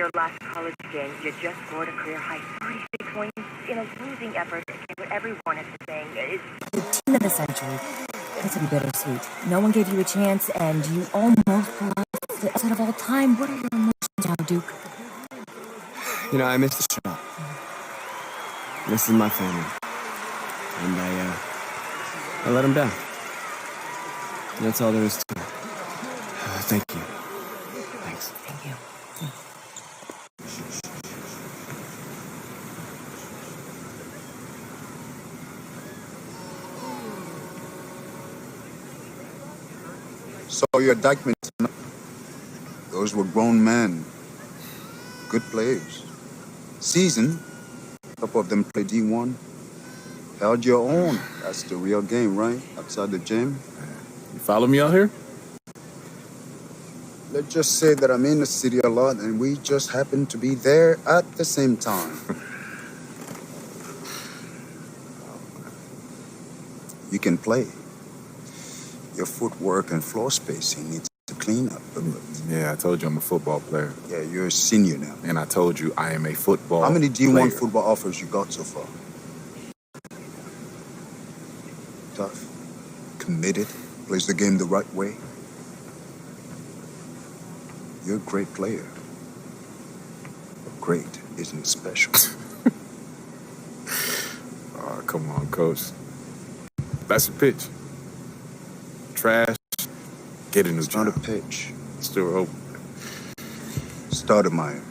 your last college game, you just scored a career high 36 points in a losing effort against what everyone has been saying is the team of the century. That's to be bittersweet. No one gave you a chance, and you almost pulled off the upset of all time. What are your emotions now, Duke? You know, I miss the shop. This is my family. And I let them down. That's all there is to it. Thank you. Thanks. Thank you. Saw your indictment tonight. Those were grown men. Good players. Seasoned. A couple of them played D1. Held your own. That's the real game, right? Outside the gym. You follow me out here? Let's just say that I'm in the city a lot and we just happen to be there at the same time. You can play. Your footwork and floor spacing needs to clean up a bit. Yeah, I told you I'm a football player. Yeah, you're a senior now. And I told you I am a football player. How many D1 football offers you got so far? Tough. Committed. Plays the game the right way. You're a great player. But great isn't special. Oh, come on, coach. That's a pitch. Trash. Get a new job. Not a pitch. Still open. Stoudemire.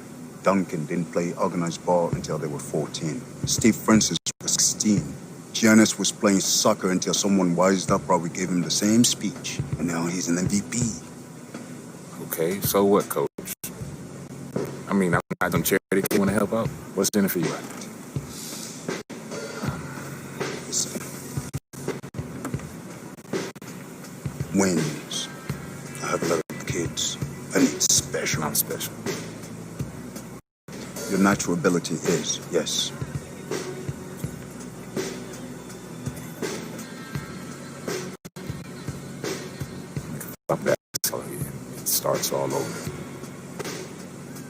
Duncan didn't play organized ball until they were 14. Steve Francis was 16. Giannis was playing soccer until someone wised up, probably gave him the same speech. And now he's an MVP. Okay, so what, coach? I mean, I'm not some charity kid. Want to help out? What's in it for you? Listen. Wins. I have a lot of kids. I need special. I'm special. Your natural ability is, yes. Stop that. It starts all over.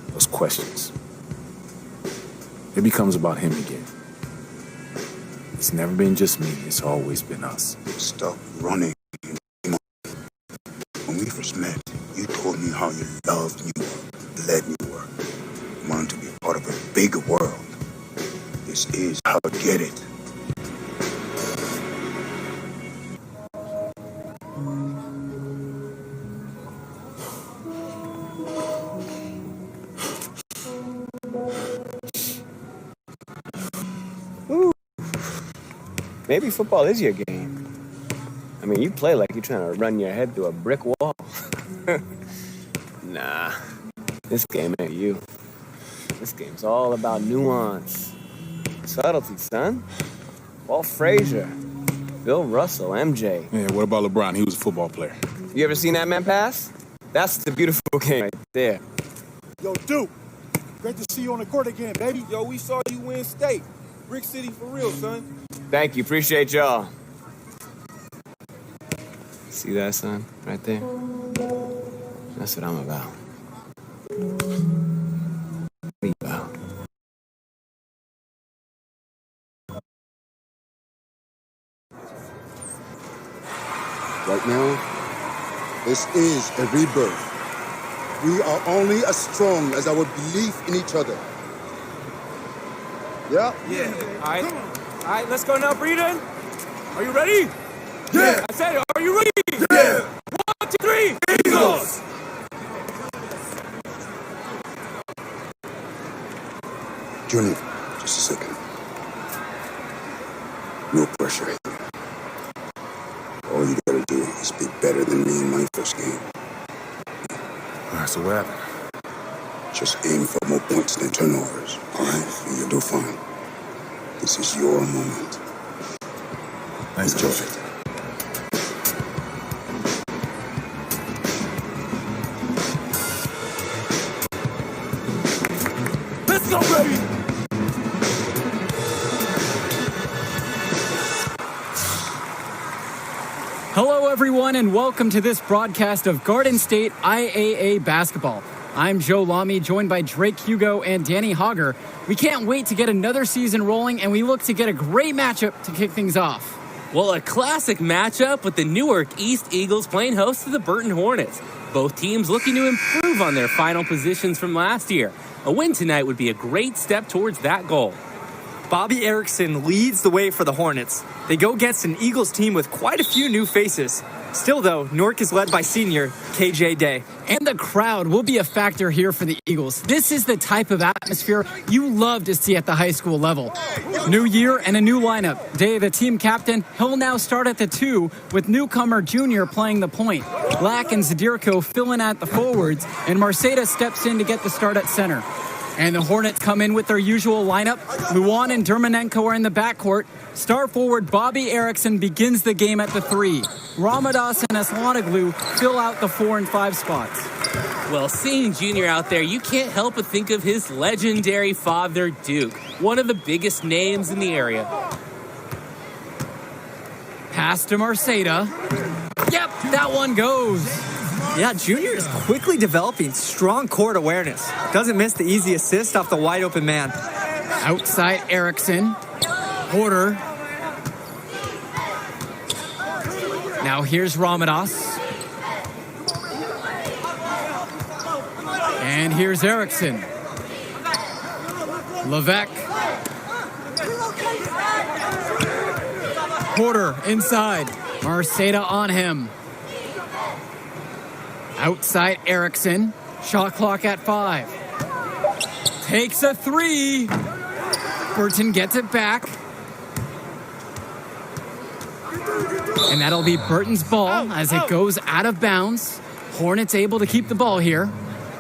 Those questions. It becomes about him again. It's never been just me. It's always been us. Stop running. When we first met, you told me how you loved New York, bled New York. You wanted to be a part of a bigger world. This is how I get it. Maybe football is your game. I mean, you play like you're trying to run your head through a brick wall. Nah, this game ain't you. This game's all about nuance. Subtlety, son. Walt Frazier, Bill Russell, MJ. Yeah, what about LeBron? He was a football player. You ever seen that man pass? That's the beautiful game right there. Yo, Duke, great to see you on the court again, baby. Yo, we saw you win state. Brick City for real, son. Thank you, appreciate y'all. See that, son? Right there? That's what I'm about. What are you about? Right now, this is a rebirth. We are only as strong as our belief in each other. Yeah? Yeah. All right, let's go now, Breeden. Are you ready? Yeah! I said, are you ready? Yeah! 1, 2, 3, Eagles! Junior, just a second. No pressure here. All you gotta do is be better than me in my first game. All right, so what happened? Just aim for more points than turnovers, all right? And you'll do fine. This is your moment. Thanks, Enjoy Coach. it. Let's go, baby! Hello, everyone, and welcome to this broadcast of Garden State IAA basketball. I'm Joe Lamy, joined by Drake Hugo and Danny Hogger. We can't wait to get another season rolling, and we look to get a great matchup to kick things off. Well, a classic matchup with the Newark East Eagles playing host to the Burton Hornets. Both teams looking to improve on their final positions from last year. A win tonight would be a great step towards that goal. Bobby Erickson leads the way for the Hornets. They go against an Eagles team with quite a few new faces. Still, though, Newark is led by senior KJ Day. And the crowd will be a factor here for the Eagles. This is the type of atmosphere you love to see at the high school level. New year and a new lineup. Day, the team captain, he'll now start at the 2 with newcomer Junior playing the point. Lack and Zadirko fill in at the forwards, and Marceda steps in to get the start at center. And the Hornets come in with their usual lineup. Luan and Dermanenko are in the backcourt. Star forward Bobby Erickson begins the game at the 3. Ramadas and Aslanoglu fill out the 4 and 5 spots. Well, seeing Junior out there, you can't help but think of his legendary father, Duke, one of the biggest names in the area. Pass to Marceda. Yep, that one goes. Yeah, Junior is quickly developing strong court awareness. Doesn't miss the easy assist off the wide open man. Outside Erickson. Porter. Now here's Ramadas. And here's Erickson. Levesque. Porter inside. Marceda on him. Outside Erickson. Shot clock at 5. Takes a 3. Burton gets it back. And that'll be Burton's ball as it goes out of bounds. Hornets able to keep the ball here.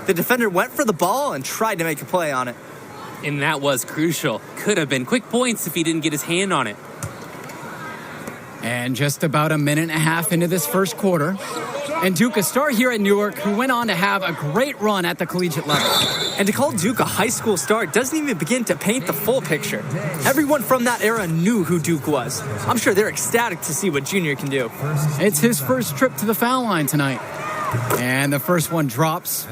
The defender went for the ball and tried to make a play on it. And that was crucial. Could have been quick points if he didn't get his hand on it. And just about a minute and a half into this first quarter. And Duke, a star here at Newark, who went on to have a great run at the collegiate level. And to call Duke a high school star doesn't even begin to paint the full picture. Everyone from that era knew who Duke was. I'm sure they're ecstatic to see what Junior can do. It's his first trip to the foul line tonight. And the first one drops.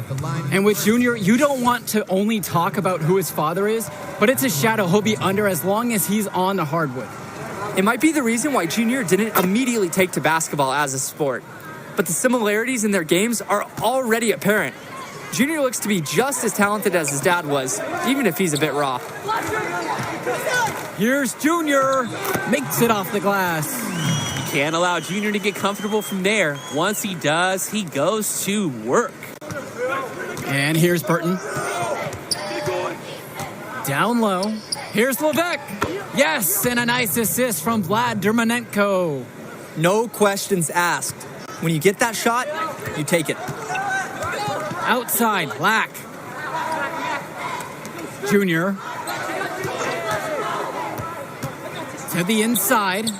And with Junior, you don't want to only talk about who his father is, but it's a shadow he'll be under as long as he's on the hardwood. It might be the reason why Junior didn't immediately take to basketball as a sport. But the similarities in their games are already apparent. Junior looks to be just as talented as his dad was, even if he's a bit raw. Here's Junior. Makes it off the glass. Can't allow Junior to get comfortable from there. Once he does, he goes to work. And here's Burton. Down low. Here's Levesque. Yes, and a nice assist from Vlad Dermanenko. No questions asked. When you get that shot, you take it. Outside, Black. Junior. To the inside.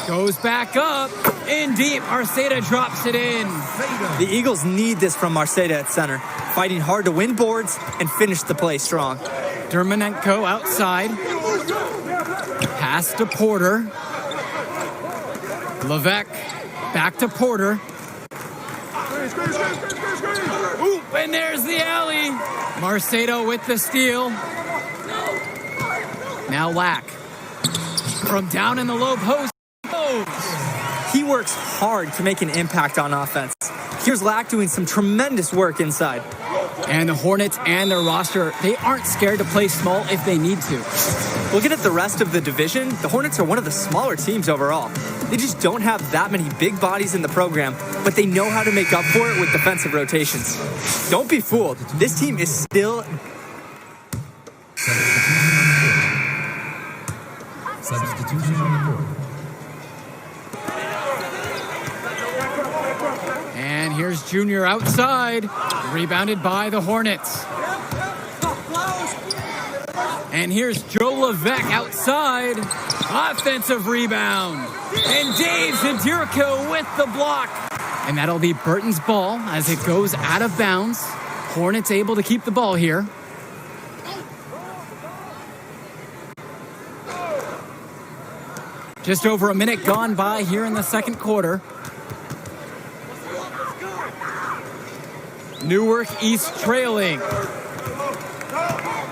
Goes back up. In deep. Marceda drops it in. The Eagles need this from Marceda at center. Fighting hard to win boards and finish the play strong. Dermanenko outside. Pass to Porter. Levesque. Back to Porter. Oop, and there's the alley. Marceda with the steal. Now Lack. From down in the low post. He works hard to make an impact on offense. Here's Lack doing some tremendous work inside. And the Hornets and their roster, they aren't scared to play small if they need to. Looking at the rest of the division, the Hornets are one of the smaller teams overall. They just don't have that many big bodies in the program, but they know how to make up for it with defensive rotations. Don't be fooled. This team is still... Substitution on the board. And here's Junior outside. Rebounded by the Hornets. And here's Joe Levesque outside. Offensive rebound. And Dave Zadirko with the block. And that'll be Burton's ball as it goes out of bounds. Hornets able to keep the ball here. Just over a minute gone by here in the second quarter. Newark East trailing.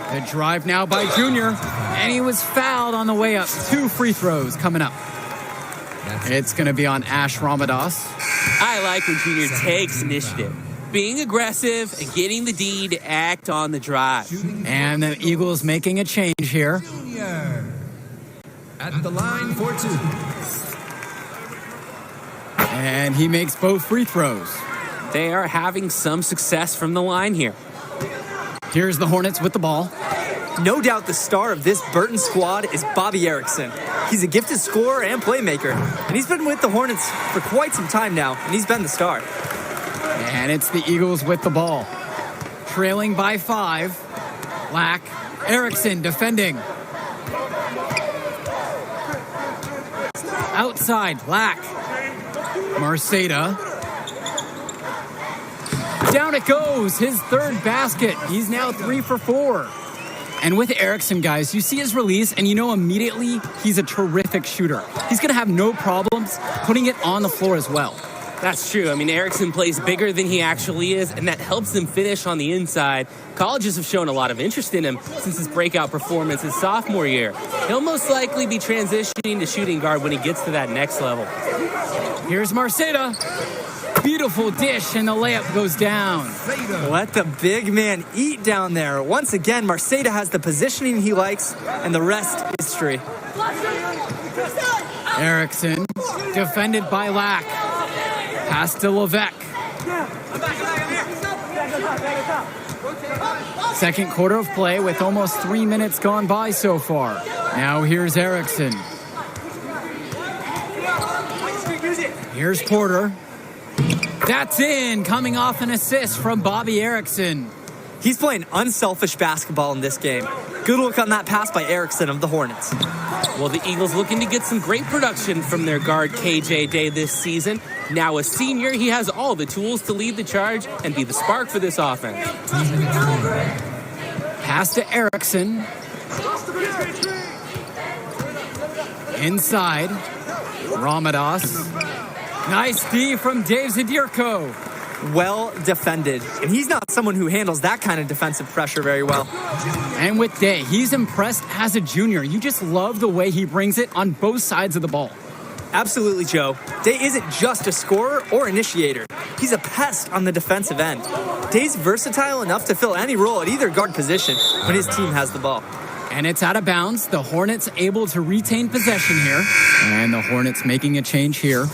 The drive now by Junior, and he was fouled on the way up. 2 free throws coming up. It's going to be on Ash Ramadas. I like when Junior takes initiative, being aggressive and getting the D to act on the drive. And the Eagles making a change here. Junior at the line for 2. And he makes both free throws. They are having some success from the line here. Here's the Hornets with the ball. No doubt the star of this Burton squad is Bobby Erickson. He's a gifted scorer and playmaker, and he's been with the Hornets for quite some time now, and he's been the star. And it's the Eagles with the ball. Trailing by 5. Lack. Erickson defending. Outside. Lack. Marceda. Down it goes. His 3rd basket. He's now 3 for 4. And with Erickson, guys, you see his release, and you know immediately he's a terrific shooter. He's going to have no problems putting it on the floor as well. That's true. I mean, Erickson plays bigger than he actually is, and that helps him finish on the inside. Colleges have shown a lot of interest in him since his breakout performance his sophomore year. He'll most likely be transitioning to shooting guard when he gets to that next level. Here's Marceda. Beautiful dish, and the layup goes down. Let the big man eat down there. Once again, Marceda has the positioning he likes, and the rest is history. Erickson, defended by Lack. Pass to Levesque. Second quarter of play with almost 3 minutes gone by so far. Now here's Erickson. Here's Porter. That's in, coming off an assist from Bobby Erickson. He's playing unselfish basketball in this game. Good look on that pass by Erickson of the Hornets. Well, the Eagles looking to get some great production from their guard KJ Day this season. Now a senior, he has all the tools to lead the charge and be the spark for this offense. Pass to Erickson. Inside. Ramadas. Nice D from Dave Zadirko. Well defended. And he's not someone who handles that kind of defensive pressure very well. And with Day, he's impressed as a junior. You just love the way he brings it on both sides of the ball. Absolutely, Joe. Day isn't just a scorer or initiator. He's a pest on the defensive end. Day's versatile enough to fill any role at either guard position when his team has the ball. And it's out of bounds. The Hornets able to retain possession here. And the Hornets making a change here.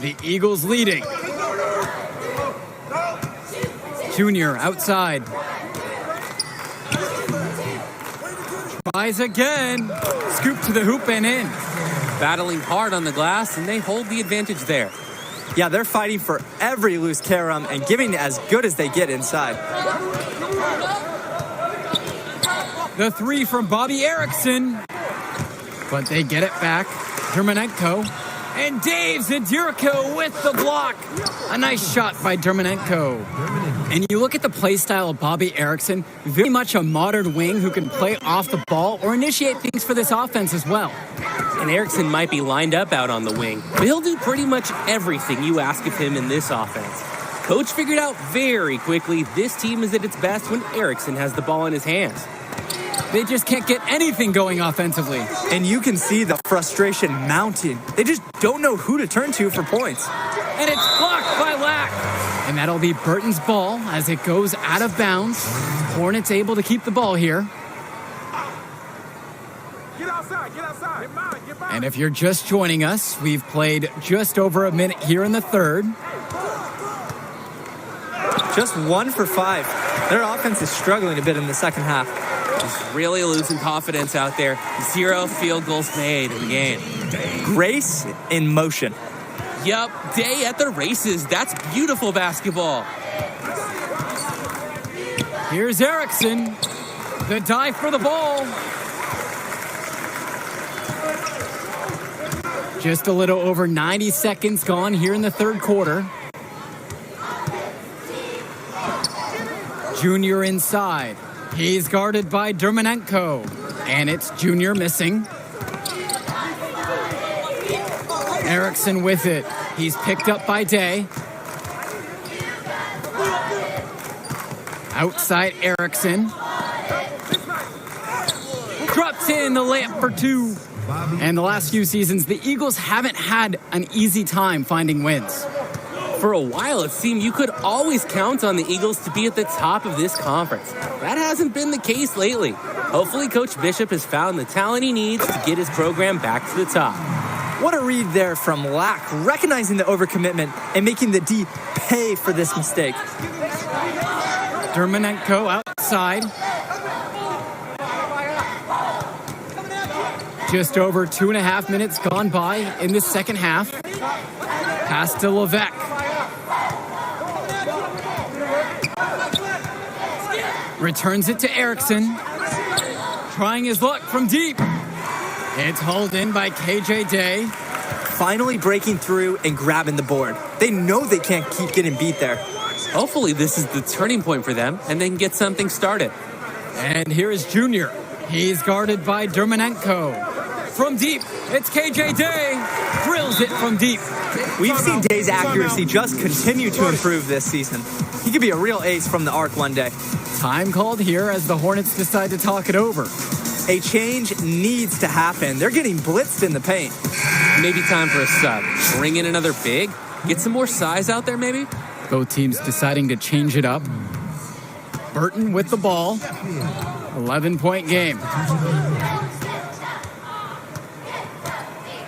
The Eagles leading. Junior outside. Tries again. Scoop to the hoop and in. Battling hard on the glass, and they hold the advantage there. Yeah, they're fighting for every loose carom and giving as good as they get inside. The 3 from Bobby Erickson. But they get it back. Dermonenko. And Dave Zadirko with the block. A nice shot by Dermonenko. And you look at the play style of Bobby Erickson, very much a modern wing who can play off the ball or initiate things for this offense as well. And Erickson might be lined up out on the wing, but he'll do pretty much everything you ask of him in this offense. Coach figured out very quickly this team is at its best when Erickson has the ball in his hands. They just can't get anything going offensively. And you can see the frustration mounting. They just don't know who to turn to for points. And it's blocked by Lack. And that'll be Burton's ball as it goes out of bounds. Hornets able to keep the ball here. Get outside, get outside. Get mine, get mine. And if you're just joining us, we've played just over a minute here in the third. Just 1 for 5. Their offense is struggling a bit in the second half. Just really losing confidence out there. 0 field goals made in the game. Grace in motion. Yup, Day at the races. That's beautiful basketball. Here's Erickson. The dive for the ball. Just a little over 90 seconds gone here in the third quarter. Junior inside. He's guarded by Dermonenko. And it's Junior missing. Erickson with it. He's picked up by Day. Outside Erickson. Drops in the layup for two. And the last few seasons, the Eagles haven't had an easy time finding wins. For a while, it seemed you could always count on the Eagles to be at the top of this conference. That hasn't been the case lately. Hopefully, Coach Bishop has found the talent he needs to get his program back to the top. What a read there from Lack, recognizing the overcommitment and making the D pay for this mistake. Dermonenko outside. Just over 2.5 minutes gone by in the second half. Pass to Levesque. Returns it to Erickson. Trying his luck from deep. It's hauled in by KJ Day. Finally breaking through and grabbing the board. They know they can't keep getting beat there. Hopefully this is the turning point for them and they can get something started. And here is Junior. He's guarded by Dermonenko. From deep, it's KJ Day. Drills it from deep. We've seen Day's accuracy just continue to improve this season. He could be a real ace from the arc one day. Time called here as the Hornets decide to talk it over. A change needs to happen. They're getting blitzed in the paint. Maybe time for a sub. Bring in another big. Get some more size out there, maybe? Both teams deciding to change it up. Burton with the ball. 11-point game.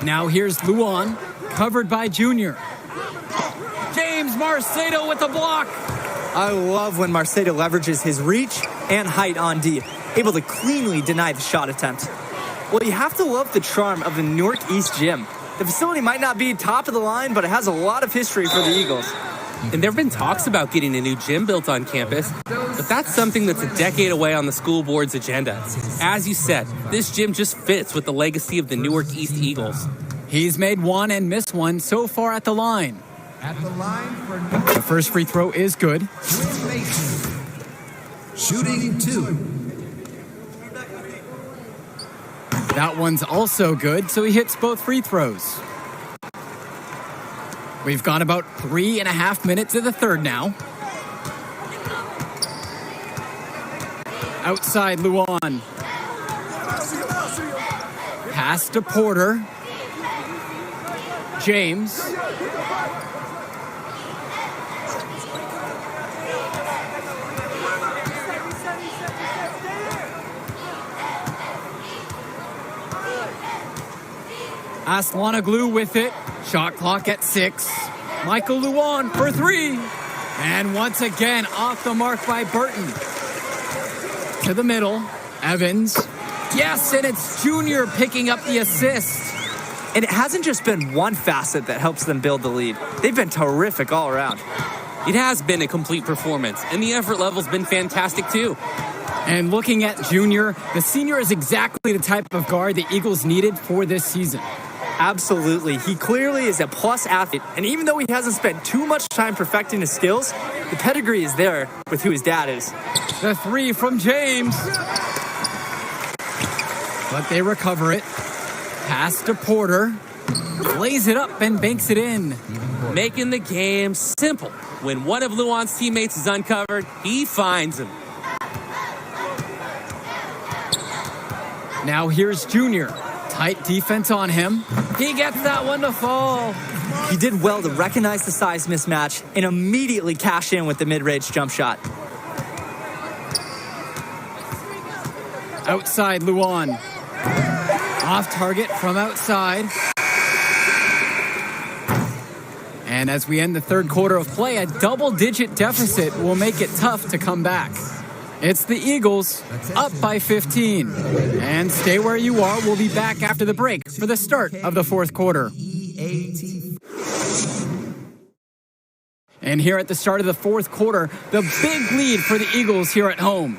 Now here's Luan, covered by Junior. James Marcedo with the block. I love when Marcedo leverages his reach and height on D, able to cleanly deny the shot attempt. Well, you have to love the charm of the Newark East Gym. The facility might not be top of the line, but it has a lot of history for the Eagles. And there have been talks about getting a new gym built on campus, but that's something that's a decade away on the school board's agenda. As you said, this gym just fits with the legacy of the Newark East Eagles. He's made one and missed one so far at the line. At the line for The first free throw is good. shooting 2. That one's also good, so he hits both free throws. We've got about 3.5 minutes of the third now. Outside Luan. Pass to Porter. James. Aslanoglu with it. Shot clock at 6. Michael Luan for 3. And once again, off the mark by Burton. To the middle. Evans. Yes, and it's Junior picking up the assist. And it hasn't just been one facet that helps them build the lead. They've been terrific all around. It has been a complete performance, and the effort level's been fantastic too. And looking at Junior, the senior is exactly the type of guard the Eagles needed for this season. Absolutely. He clearly is a plus athlete, and even though he hasn't spent too much time perfecting his skills, the pedigree is there with who his dad is. The 3 from James. But they recover it. Pass to Porter. Lays it up and banks it in. Making the game simple. When one of Luan's teammates is uncovered, he finds him. Now here's Junior. Tight defense on him. He gets that one to fall. He did well to recognize the size mismatch and immediately cash in with the mid-range jump shot. Outside Luan. Off target from outside. And as we end the third quarter of play, a double-digit deficit will make it tough to come back. It's the Eagles, up by 15. And stay where you are. We'll be back after the break for the start of the fourth quarter. And here at the start of the fourth quarter, the big lead for the Eagles here at home.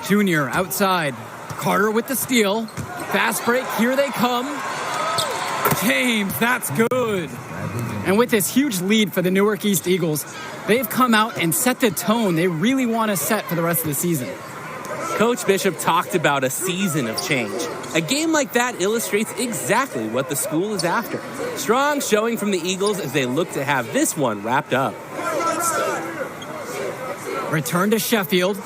Junior outside. Carter with the steal. Fast break, here they come. James, that's good. And with this huge lead for the Newark East Eagles, they've come out and set the tone they really want to set for the rest of the season. Coach Bishop talked about a season of change. A game like that illustrates exactly what the school is after. Strong showing from the Eagles as they look to have this one wrapped up. Return to Sheffield.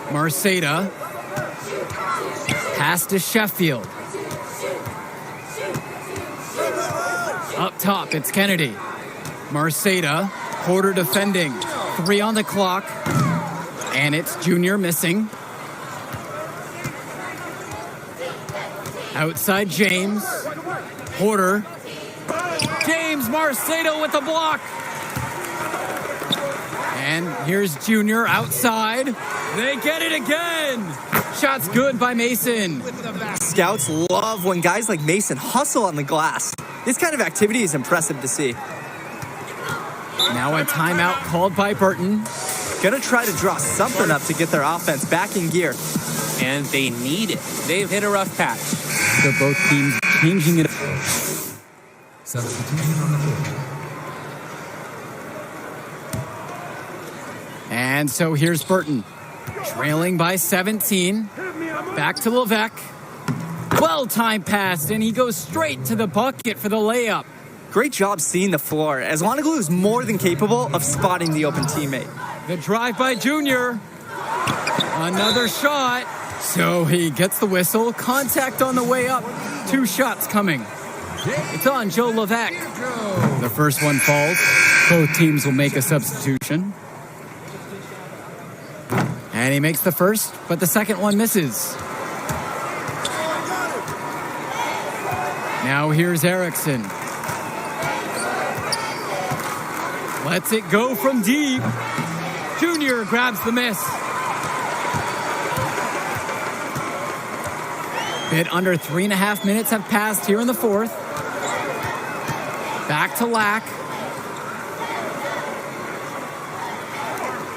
Marceda. Pass to Sheffield. Up top, it's Kennedy. Marceda. Porter defending. 3 on the clock. And it's Junior missing. Outside James. Porter. James Marceda with the block. And here's Junior outside. They get it again. Shot's good by Mason. Scouts love when guys like Mason hustle on the glass. This kind of activity is impressive to see. Now a timeout called by Burton. Gonna try to draw something up to get their offense back in gear. And they need it. They've hit a rough patch. So both teams changing it. Substitution on the field. And so here's Burton. Trailing by 17. Back to Levesque. Well-timed pass, and he goes straight to the bucket for the layup. Great job seeing the floor, as Lonaglu is more than capable of spotting the open teammate. The drive by Junior. Another shot. So he gets the whistle. Contact on the way up. 2 shots coming. It's on Joe Levesque. The first one falls. Both teams will make a substitution. And he makes the first, but the second one misses. Now here's Erickson. Lets it go from deep. Junior grabs the miss. Bit under 3.5 minutes have passed here in the fourth. Back to Lack.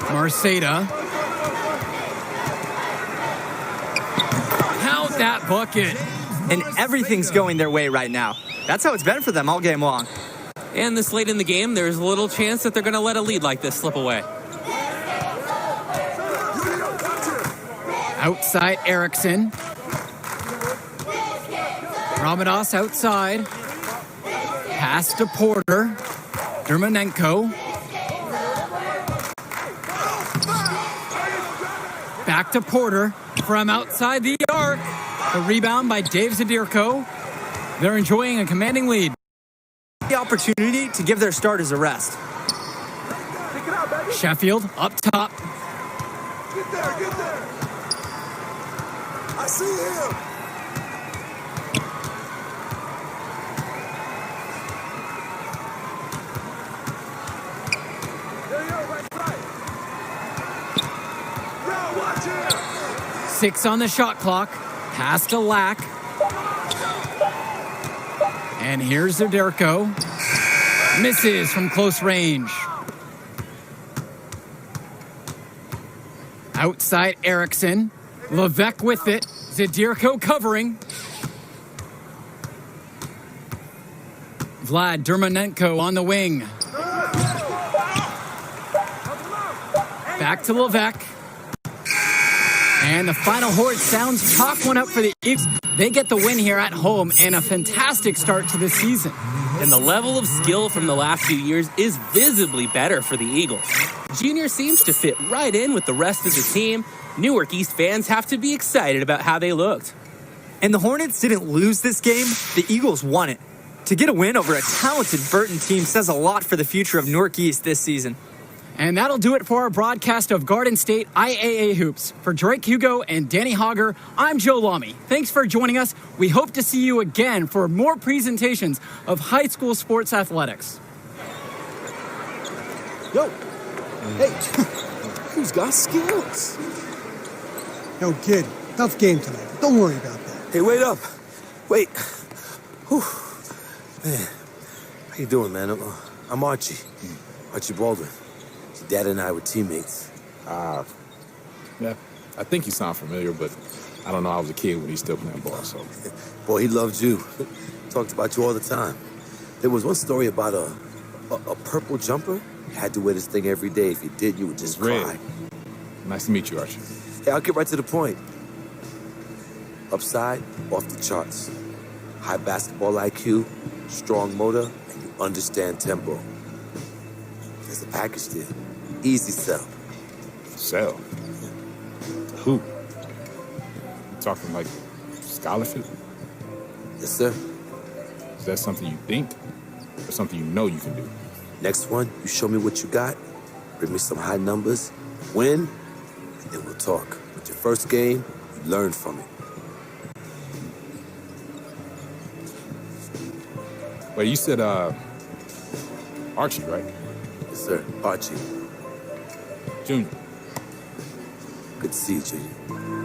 Marceda. Count that bucket. And everything's going their way right now. That's how it's been for them all game long. And this late in the game, there's little chance that they're going to let a lead like this slip away. Outside Erickson. Ramadas outside. Pass to Porter. Dermanenko. Back to Porter from outside the arc. The rebound by Dave Zadirko. They're enjoying a commanding lead. The opportunity to give their starters a rest. Sheffield up top. Get there. I see him. Yo, watch it. 6 on the shot clock. Pass to Lack. And here's Zadirko. Misses from close range. Outside Erickson. Levesque with it. Zadirko covering. Vlad Dermanenko on the wing. Back to Levesque. And the final horn sounds. Chalk one up for the Eagles. They get the win here at home and a fantastic start to the season. And the level of skill from the last few years is visibly better for the Eagles. Junior seems to fit right in with the rest of the team. Newark East fans have to be excited about how they looked. And the Hornets didn't lose this game. The Eagles won it. To get a win over a talented Burton team says a lot for the future of Newark East this season. And that'll do it for our broadcast of Garden State IAA Hoops. For Drake Hugo and Danny Hogger, I'm Joe Lamy. Thanks for joining us. We hope to see you again for more presentations of high school sports athletics. Yo, hey, who's got skills? Yo, kid, tough game tonight. Don't worry about that. Hey, wait up. Wait. Whew. Man, how you doing, man? I'm Archie. Archie Baldwin. Dad and I were teammates. Yeah, I think you sound familiar, but I don't know. I was a kid when he was still playing ball, so. Boy, he loved you. Talked about you all the time. There was one story about a purple jumper. You had to wear this thing every day. If you did, you would just cry. Nice to meet you, Archie. Hey, I'll get right to the point. Upside, off the charts. High basketball IQ, strong motor, and you understand tempo. There's a package there. Easy sell. Sell? Who? You talking like scholarship? Yes, sir. Is that something you think or something you know you can do? Next one, you show me what you got, bring me some high numbers, win, and then we'll talk. But your first game, you learn from it. Wait, you said, Archie, right? Yes, sir. Archie. Junior. Good to see you, Junior.